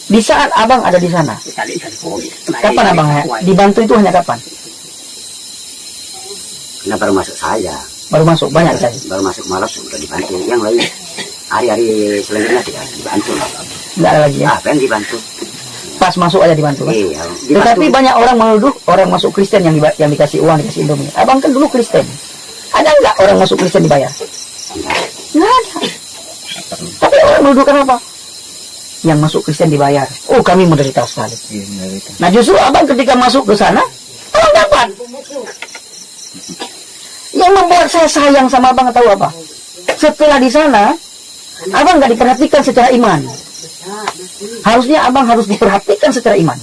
Di saat abang ada di sana, kapan abang dibantu itu hanya kapan? Karena baru masuk saja. Baru masuk banyak saja. Baru masuk malas sudah dibantu. Yang lain hari-hari selanjutnya tidak dibantu. Enggak ada lagi ya? Apa yang dibantu? Pas masuk aja dibantu kan? Iya, Tetapi banyak orang menuduh orang masuk Kristen yang dikasih uang, dikasih Indomie. Abang kan dulu Kristen. Ada nggak orang masuk Kristen dibayar? Nggak ada. Tapi orang menuduhkan apa? Yang masuk Kristen dibayar. Oh, kami menderita sekali. Nah, justru abang ketika masuk ke sana, abang dapat. Yang membuat saya sayang sama abang tahu apa? Setelah di sana, abang nggak diperhatikan secara iman. Harusnya abang harus diperhatikan secara iman.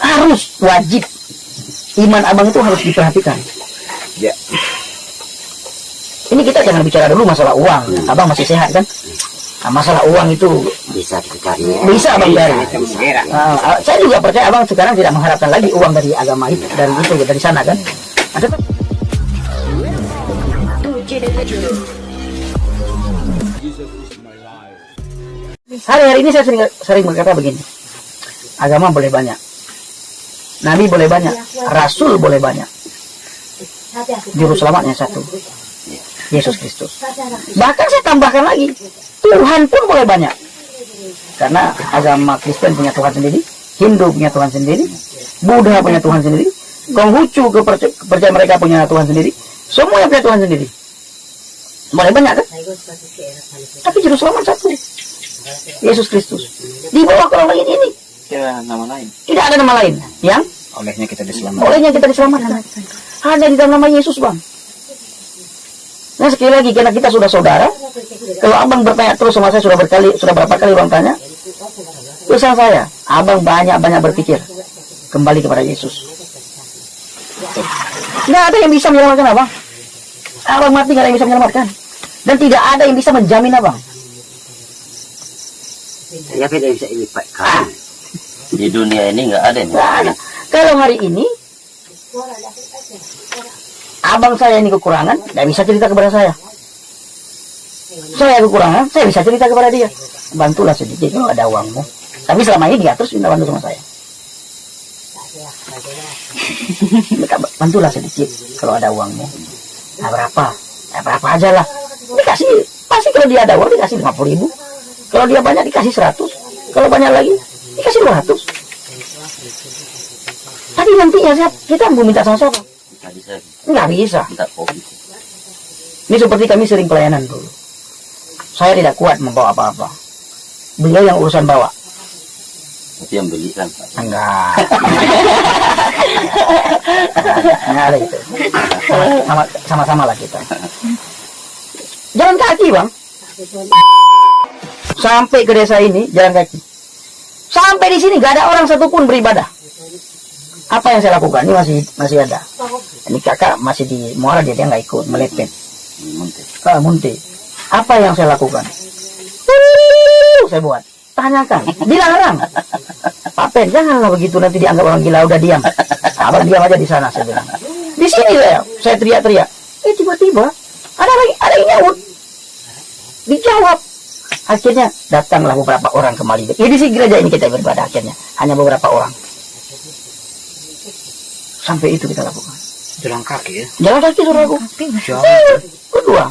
Harus, wajib. Iman abang itu harus diperhatikan. Ya. Ini kita jangan bicara dulu masalah uang. Abang masih sehat kan? Nah, masalah uang itu Bisa kita cari. bisa abang cari. Bisa. Saya juga percaya abang sekarang tidak mengharapkan lagi uang dari agama itu, dari sana kan? Ada hari-hari ini saya sering berkata begini, agama boleh banyak, nabi boleh banyak, rasul boleh banyak, juru selamatnya satu, Yesus Kristus. Bahkan saya tambahkan lagi, Tuhan pun boleh banyak, karena agama Kristen punya Tuhan sendiri, Hindu punya Tuhan sendiri, Buddha punya Tuhan sendiri, Konghucu kepercayaan mereka punya Tuhan sendiri, semua punya Tuhan sendiri. Boleh banyak kan? Tapi juru selamat satu, Yesus Kristus. Di bawah orang lain ini Tidak nama lain. tidak ada nama lain yang Olehnya kita diselamatkan. olehnya kita diselamatkan. Hanya di dalam nama Yesus, Bang. Nah, sekali lagi, karena kita sudah saudara, kalau abang bertanya terus sama saya, sudah berapa kali abang tanya, pesan saya, abang banyak-banyak berpikir kembali kepada Yesus. Nggak ada yang bisa menyelamatkan abang. Abang mati nggak ada yang bisa menyelamatkan, dan tidak ada yang bisa menjamin abang. Ya tidak bisa lipat kan. Di dunia ini nggak ada yang Nggak ada. Kalau hari ini abang saya ini kekurangan, nggak bisa cerita kepada saya. Saya kekurangan, saya bisa cerita kepada dia. Bantulah sedikit kalau ada uangmu. Tapi selama ini dia terus minta bantu sama saya. Bantulah sedikit kalau ada uangmu. Nah, berapa? Nah, berapa aja lah. Dikasih, pasti kalau dia ada uang dikasih 50.000. Kalau dia banyak dikasih 100. Kalau banyak lagi dikasih 200. Tapi nantinya kita mau minta sama siapa? Nggak bisa. Ini seperti kami sering pelayanan dulu. Saya tidak kuat membawa apa-apa. Beliau yang urusan bawa. Tapi yang beli kan Enggak. Enggak ada itu. Sama-sama lah kita. Jalan kaki, Bang. Sampai ke desa ini jalan kaki. Sampai di sini gak ada orang satupun beribadah. Apa yang saya lakukan? Ini masih ada. Ini kakak masih di Muara, dia nggak ikut melepet. Munti. Apa yang saya lakukan? Saya buat. Tanyakan. Dilarang. Pak Pen, janganlah begitu, nanti dianggap orang gila. Udah diam. Abang diam aja di sana, saya bilang. Di sini saya teriak-teriak. Tiba-tiba ada yang nyaut. Dijawab. Akhirnya datanglah beberapa orang kembali. Ya, di sini gereja ini kita beribadah akhirnya. Hanya beberapa orang. Sampai itu kita lakukan. jalan kaki ya. Jalan kaki suruh aku. Berdua.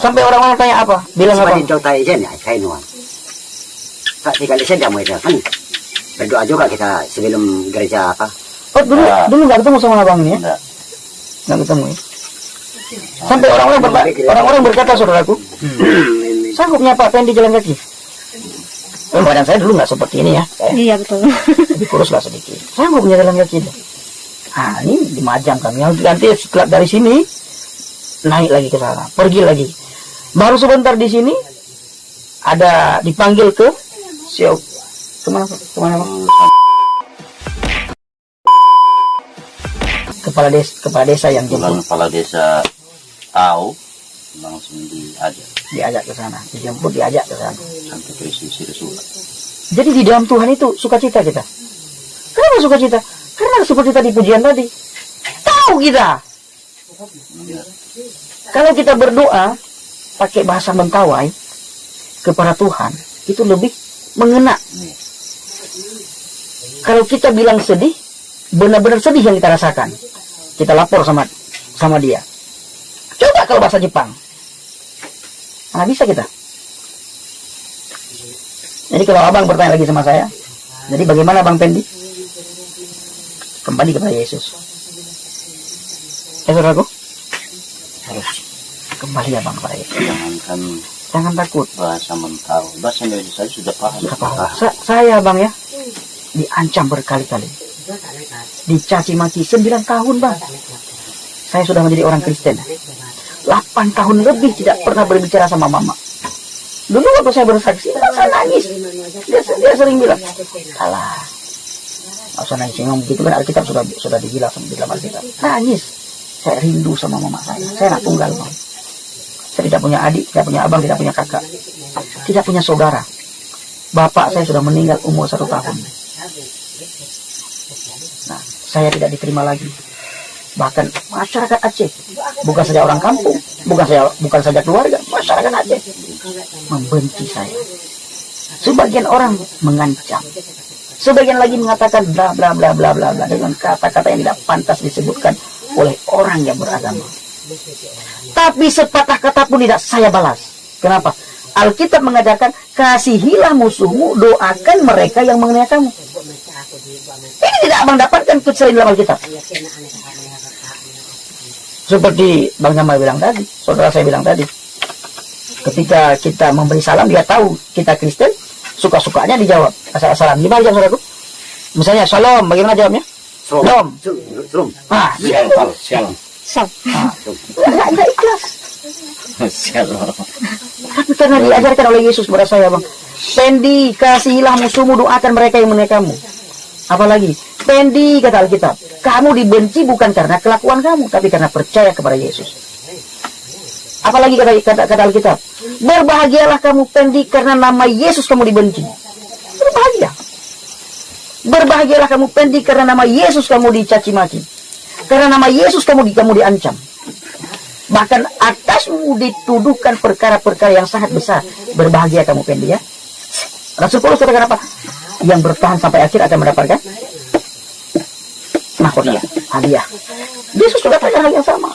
Sampai orang-orang tanya apa? Bilang apa? Seperti tahu aja nih, kain uang. Tak tinggal saja mau itu kan. Berdoa juga kita sebelum gereja apa. Oh, dulu nggak ketemu sama abang ini ya? Nggak ketemu ya? Sampai orang-orang berkata, saudaraku, sanggupnya Pak Pen di jalan kaki. Badan saya dulu nggak seperti ini ya. Iya betul. Jadi kuruslah sedikit. Sanggupnya jalan kaki. Ah, ini di Majang kami. Nanti setelah dari sini naik lagi ke sana, pergi lagi. Baru sebentar di sini ada dipanggil ke Siok. Kemana? Kepala desa yang jemput. Kepala desa tahu langsung diajak ke sana, dijemput, diajak ke sana. Sampai ke isi Resulat. Jadi di dalam Tuhan itu sukacita kita. Kenapa sukacita? Karena seperti tadi pujian tadi. Tahu kita. Kalau kita berdoa pakai bahasa mentawai kepada Tuhan, itu lebih mengena. Iya. Kalau kita bilang sedih, benar-benar sedih yang kita rasakan. Kita lapor sama dia. Coba kalau bahasa Jepang. Mana bisa kita? Jadi kalau abang bertanya lagi sama saya, jadi bagaimana Bang Pendi? Kembali kepada Yesus. Saudaraku, Harus kembali abang kepada Yesus. jangankan Jangan takut. bahasa mentau. Bahasa Indonesia saja sudah paham. Sudah paham. Saya bang ya, diancam berkali-kali, dicaci maki 9 tahun bang. Saya sudah menjadi orang Kristen 8 tahun lebih tidak pernah berbicara sama mama. Dulu waktu saya bersaksi, saya nangis. Dia sering bilang, alah, nggak usah nangis. Memang begitu kan, Alkitab sudah dibilang di dalam Alkitab. Nangis. Saya rindu sama mama saya. Saya anak tunggal bang. Saya tidak punya adik, tidak punya abang, tidak punya kakak, tidak punya saudara. Bapak saya sudah meninggal umur 1 tahun. Nah, saya tidak diterima lagi. Bahkan masyarakat Aceh, bukan saja orang kampung, bukan saja keluarga, masyarakat Aceh membenci saya. Sebagian orang mengancam, sebagian lagi mengatakan bla bla bla bla bla bla dengan kata-kata yang tidak pantas disebutkan oleh orang yang beragama. Tapi sepatah kata pun tidak saya balas. Kenapa? Alkitab mengajarkan, kasihilah musuhmu, doakan mereka yang mengenai kamu. Ini tidak abang dapatkan selain dalam Alkitab. Seperti Bang Jamal bilang tadi, saudara saya bilang tadi, ketika kita memberi salam, dia tahu kita Kristen, suka-sukanya dijawab asal-asalan. Gimana jawab saudaraku? Misalnya, shalom, bagaimana jawabnya? Shalom. Ah, Shalom. Enggak ikhlas. Shalom. Tapi karena diajarkan oleh Yesus kepada saya, bang, Pendi, kasihilah musuhmu, doakan mereka yang mengenai kamu. Apalagi, Pendi, kata Alkitab, kamu dibenci bukan karena kelakuan kamu, tapi karena percaya kepada Yesus. Apalagi kata Alkitab, berbahagialah kamu Pendi, karena nama Yesus kamu dibenci. Berbahagia. Berbahagialah kamu Pendi, karena nama Yesus kamu dicaci maki. Karena nama Yesus kamu diancam. Bahkan atasmu dituduhkan perkara-perkara yang sangat besar. Berbahagia kamu Pendi ya. Rasul Paulus katakan apa? Yang bertahan sampai akhir akan mendapatkan mahkota, hadiah. Yesus juga katakan hal yang sama.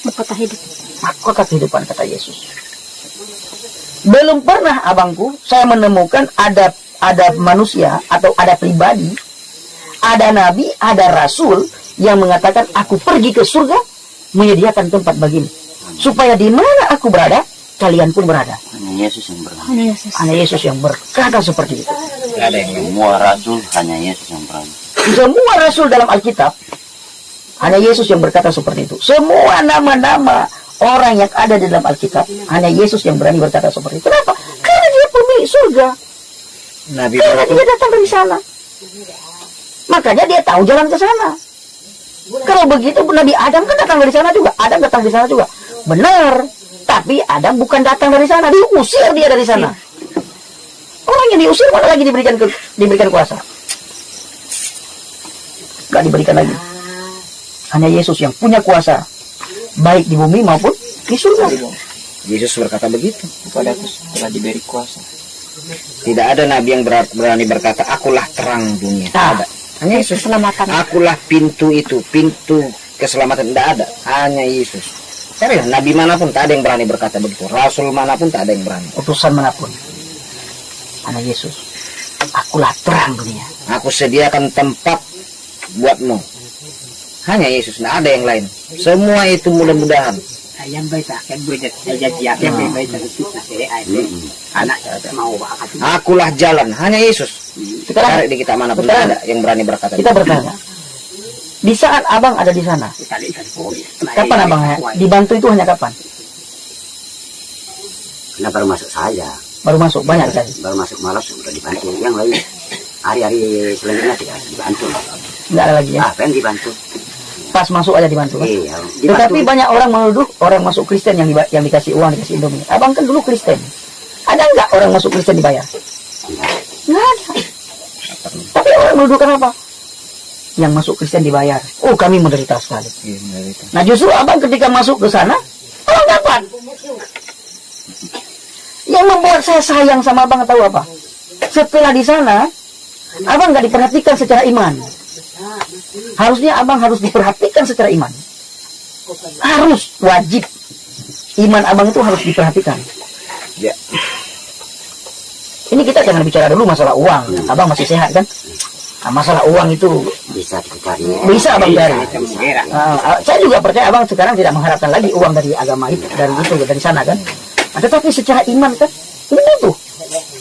Mahkota hidup. Mahkota kehidupan kata Yesus. Belum pernah abangku saya menemukan ada manusia atau ada pribadi, ada nabi, ada rasul yang mengatakan aku pergi ke surga menyediakan tempat bagimu, supaya di mana aku berada kalian pun berada. Hanya Yesus yang berani. Hanya Yesus yang berkata seperti itu. Tidak ada yang semua rasul, hanya Yesus yang berani. Semua rasul dalam Alkitab hanya Yesus yang berkata seperti itu. Semua nama-nama orang yang ada di dalam Alkitab hanya Yesus yang berani berkata seperti itu. Kenapa? Karena dia pemilik surga. Karena dia datang dari sana. Makanya dia tahu jalan ke sana. Kalau begitu Nabi Adam kan datang dari sana juga. Adam datang dari sana juga. Benar. Tapi Adam bukan datang dari sana. Diusir dia dari sana. Orang yang diusir mana lagi diberikan kuasa? Gak diberikan lagi. Hanya Yesus yang punya kuasa. Baik di bumi maupun di surga. Yesus berkata begitu, kepadaku telah diberi kuasa. Tidak ada nabi yang berani berkata, akulah terang dunia. Tidak ada. Hanya Yesus. Keselamatan. Akulah pintu itu, pintu keselamatan. Tidak ada. Hanya Yesus. Serius, nabi manapun tak ada yang berani berkata begitu. Rasul manapun tak ada yang berani. Utusan manapun. Hanya Yesus. Akulah terang dunia. Aku sediakan tempat buatmu. Hanya Yesus, tidak ada yang lain. Semua itu mudah-mudahan. Ayam baik kan buat aja yang baik itu dari anak mau bakat. Akulah jalan, hanya Yesus. Sekarang Cari di kita manapun tak ada yang berani berkata. kita bertanya. Di saat abang ada di sana, kapan abang dibantu itu hanya kapan? Nah, baru masuk saja, Baru masuk banyak kali. baru masuk malam sudah dibantu. Yang lain hari-hari selanjutnya tidak dibantu. Nggak ada lagi ya. Apa yang dibantu? Pas masuk aja dibantu. Kan? Iya, Tetapi dibantu. banyak orang menuduh orang masuk Kristen yang dikasih uang, dikasih Indomie. Abang kan dulu Kristen. Ada nggak orang masuk Kristen dibayar? Nggak ada. Tapi orang menuduhkan apa? Yang masuk Kristen dibayar. Oh, kami menderita sekali. Nah, justru abang ketika masuk ke sana, abang dapat. Yang membuat saya sayang sama abang tahu apa? setelah di sana, abang nggak diperhatikan secara iman. Harusnya abang harus diperhatikan secara iman. Harus, wajib. Iman abang itu harus diperhatikan. Ya. Ini kita jangan bicara dulu masalah uang. Abang masih sehat kan? Nah, masalah uang itu Bisa kita cari. bisa abang cari. Bisa. Saya juga percaya abang sekarang tidak mengharapkan lagi uang dari agama itu, dari sana kan. Nah, tetapi secara iman kan, ini tuh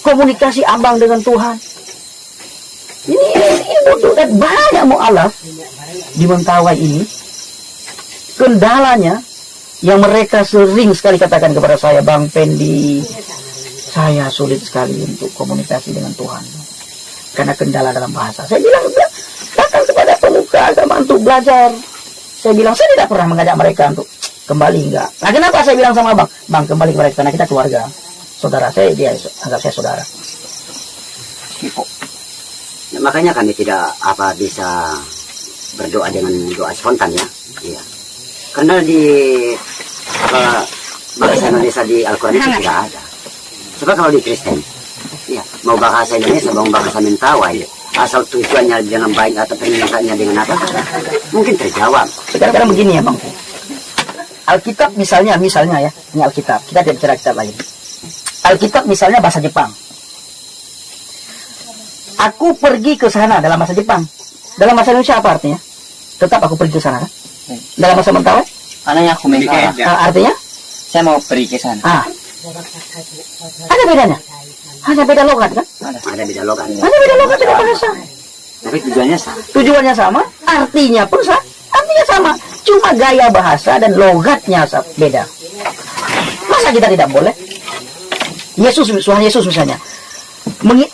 komunikasi abang dengan Tuhan. Ini butuh dan banyak mu'alaf di Mentawai ini. Kendalanya yang mereka sering sekali katakan kepada saya, Bang Pendi, saya sulit sekali untuk komunikasi dengan Tuhan karena kendala dalam bahasa. Saya bilang, datang kepada pemuka agama untuk belajar. Saya bilang, saya tidak pernah mengajak mereka untuk kembali, enggak. Nah, kenapa saya bilang sama Bang? Bang, kembali kepada kita, karena kita keluarga. Saudara saya, dia anggap saya saudara. Nah, makanya kami tidak bisa berdoa dengan doa spontan ya. Iya. Karena di bahasa Indonesia di Al-Quran itu tidak ada. Coba kalau di Kristen, ya mau bahasa Indonesia, mau bahasa Mentawai, asal tujuannya dengan baik atau permintaannya dengan apa, mungkin terjawab. Sekarang begini ya Bang. Alkitab misalnya ya, ini Alkitab. Kita tidak bicara kitab lain. Alkitab misalnya bahasa Jepang. Aku pergi ke sana dalam bahasa Jepang. Dalam bahasa Indonesia apa artinya? Tetap aku pergi ke sana kan? Dalam bahasa Mentawai? Anaknya aku minta. Artinya? Saya mau pergi ke sana. Ada bedanya? Hanya beda logat kan? Ada beda logat. Hanya beda logat, beda bahasa. Tapi tujuannya sama. Tujuannya sama, artinya pun sama. Artinya sama. Cuma gaya bahasa dan logatnya beda. Masa kita tidak boleh? Tuhan Yesus misalnya.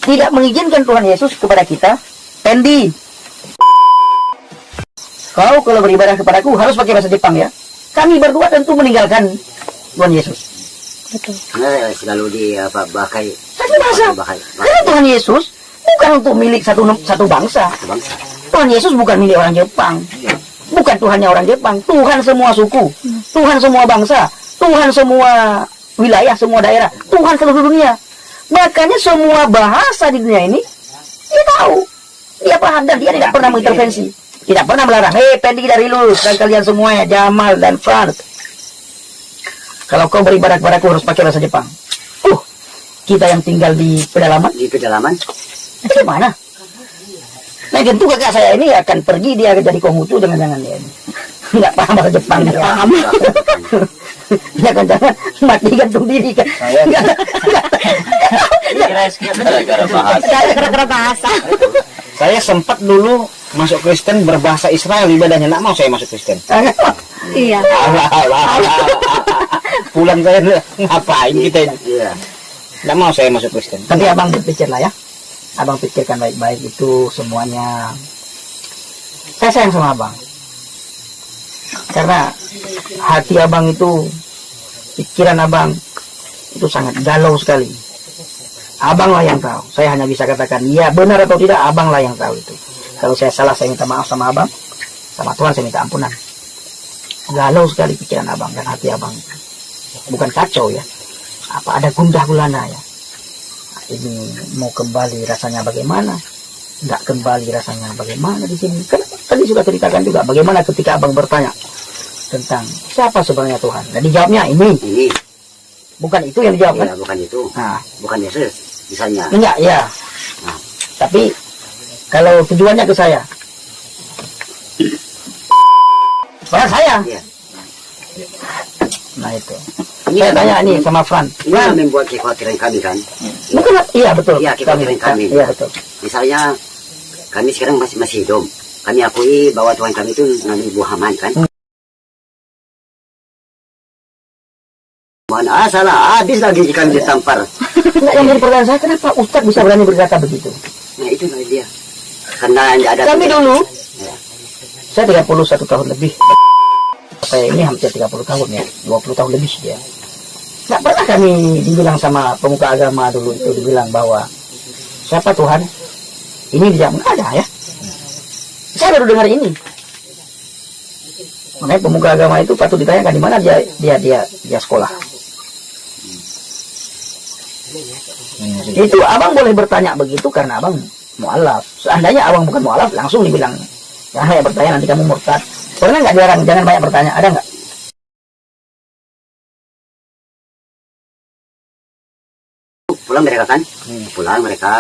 Tidak mengizinkan Tuhan Yesus kepada kita, Pendi, kau kalau beribadah kepadaku harus pakai bahasa Jepang ya. Kami berdua tentu meninggalkan Tuhan Yesus. Betul. Karena selalu pakai bahasa. Karena Tuhan Yesus bukan untuk milik satu bangsa. bangsa. Tuhan Yesus bukan milik orang Jepang. Bukan Tuhannya orang Jepang. Tuhan semua suku. Tuhan semua bangsa. Tuhan semua wilayah, semua daerah. Tuhan seluruh dunia. Makanya semua bahasa di dunia ini dia tahu, dia paham dan dia tidak pernah mengintervensi, tidak pernah melarang. Hei Pendi dari Lulus dan kalian semuanya, Jamal dan Frank, kalau kau beribadah kepadaku harus pakai bahasa Jepang. Kita yang tinggal di pedalaman, gimana? Nah tentu kakak saya ini akan pergi, dia jadi Konghucu jangan-jangan dia ini nggak paham bahasa Jepang, nggak paham. Ya kan jangan mati gantung diri kan. Gara-gara bahasa. Saya sempat dulu masuk Kristen berbahasa Israel ibadahnya, nggak mau saya masuk Kristen. Iya. Pulang saya ngapain kita ini? Iya. Nggak mau saya masuk Kristen. Tapi abang berpikirlah ya, abang pikirkan baik-baik itu semuanya. Saya sayang sama abang, karena hati abang itu, pikiran abang itu sangat galau sekali. Abanglah yang tahu. Saya hanya bisa katakan ya benar atau tidak, abanglah yang tahu itu. Kalau saya salah saya minta maaf sama abang, sama Tuhan saya minta ampunan. Galau sekali pikiran abang dan hati abang. Bukan kacau ya, apa ada gundah gulana ya. Ini mau kembali rasanya bagaimana? Nggak kembali rasanya bagaimana di sini? Kan tadi sudah ceritakan juga bagaimana ketika abang bertanya tentang siapa sebenarnya Tuhan. Nah dijawabnya ini. Bukan itu yang dijawab kan? Iya, bukan itu. Nah, bukan Yesus misalnya. enggak ya. Nah. Tapi kalau tujuannya ke saya. Pada saya. Iya. Nah itu. Ini Saya yang- tanya nih sama Fran. Ini yang membuat kekhawatiran kami kan. Bukan, iya betul. Iya, kekhawatiran kami. Iya betul. Misalnya kami sekarang masih hidup. Kami akui bahwa Tuhan kami itu Nabi Muhammad kan. Salah, habis lagi kami ditampar. Enggak, yang jadi pertanyaan saya, kenapa Ustadz bisa berani berkata begitu? Nah itu dari dia. Karena ada Kami dulu, Ya. saya 31 tahun lebih. Saya ini hampir 30 tahun ya, 20 tahun lebih dia. Nggak pernah kami dibilang sama pemuka agama dulu itu, dibilang bahwa siapa Tuhan? Ini dijawab, nggak ada ya. Saya baru dengar ini. Makanya pemuka agama itu patut ditanyakan di mana dia sekolah. Itu abang boleh bertanya begitu karena abang mualaf. Seandainya abang bukan mualaf, langsung dibilang, jangan banyak bertanya nanti kamu murtad. Pernah nggak dilarang jangan banyak bertanya? Ada nggak? Pulang mereka kan, pulang mereka